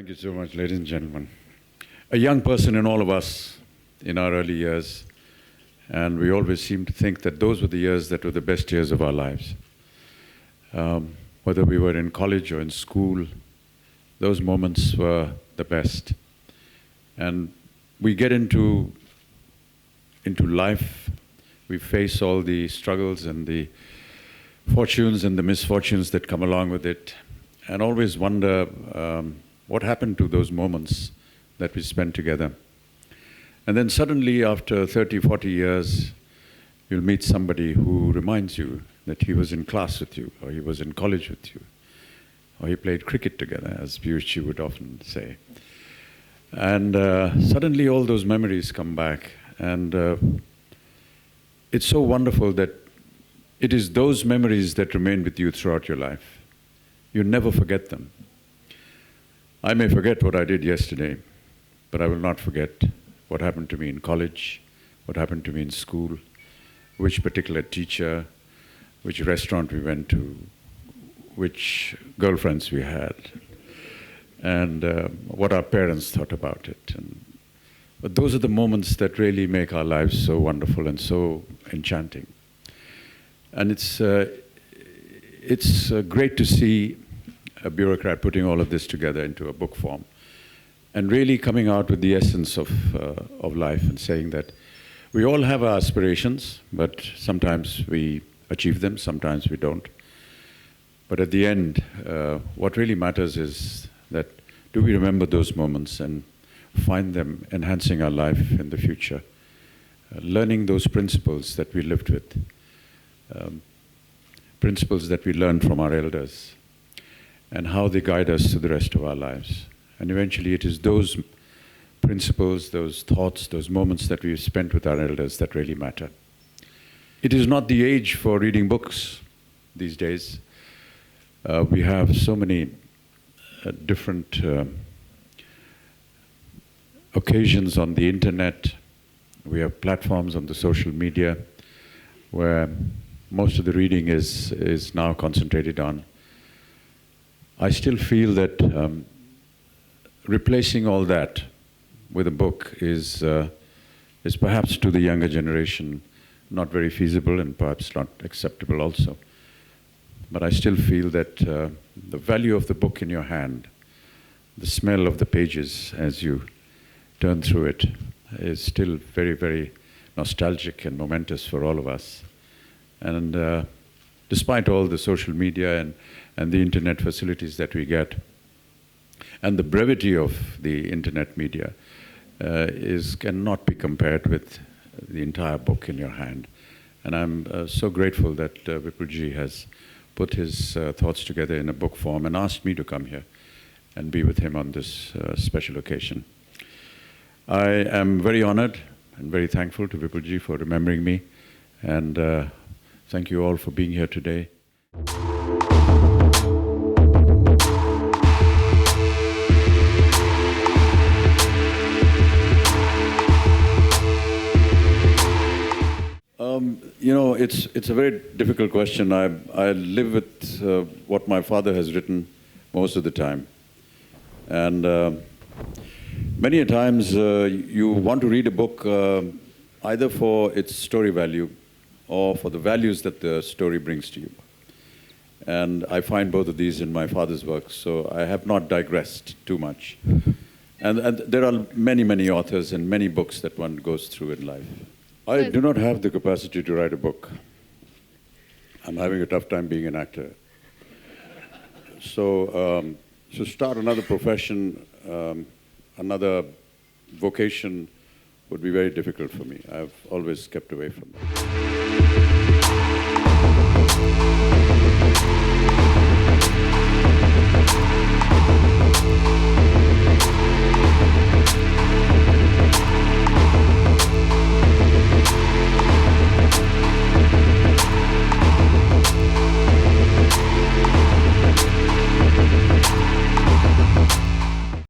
Thank you so much, ladies and gentlemen. A young person in all of us in our early years, and we always seem to think that those were the years that were the best years of our lives. Whether we were in college or in school, those moments were the best. And we get into life, we face all the struggles and the fortunes and the misfortunes that come along with it, and always wonder what happened to those moments that we spent together. And then suddenly, after 30, 40 years, you'll meet somebody who reminds you that he was in class with you, or he was in college with you, or he played cricket together, as Piyushji would often say. And suddenly all those memories come back, and it's so wonderful that it is those memories that remain with you throughout your life. You never forget them. I may forget what I did yesterday, but I will not forget what happened to me in college, what happened to me in school, which particular teacher, which restaurant we went to, which girlfriends we had, and what our parents thought about it. But those are the moments that really make our lives so wonderful and so enchanting. And it's great to see a bureaucrat putting all of this together into a book form and really coming out with the essence of life and saying that we all have our aspirations, but sometimes we achieve them, sometimes we don't. But at the end, what really matters is that do we remember those moments and find them enhancing our life in the future, learning those principles that we lived with, principles that we learned from our elders, and how they guide us to the rest of our lives. And eventually it is those principles, those thoughts, those moments that we've spent with our elders that really matter. It is not the age for reading books these days. We have so many different occasions on the internet. We have platforms on the social media where most of the reading is now concentrated on. I still feel that replacing all that with a book is perhaps to the younger generation not very feasible and perhaps not acceptable also. But I still feel that the value of the book in your hand, the smell of the pages as you turn through it, is still very, very nostalgic and momentous for all of us. And despite all the social media and the internet facilities that we get, and the brevity of the internet media cannot be compared with the entire book in your hand. And I'm so grateful that Vipulji has put his thoughts together in a book form and asked me to come here and be with him on this special occasion. I am very honored and very thankful to Vipulji for remembering me, and thank you all for being here today. You know, it's a very difficult question. I live with what my father has written most of the time. And many a times you want to read a book either for its story value or for the values that the story brings to you. And I find both of these in my father's works, so I have not digressed too much. And there are many, many authors and many books that one goes through in life. I do not have the capacity to write a book. I'm having a tough time being an actor. So to start another profession, another vocation would be very difficult for me. I've always kept away from that.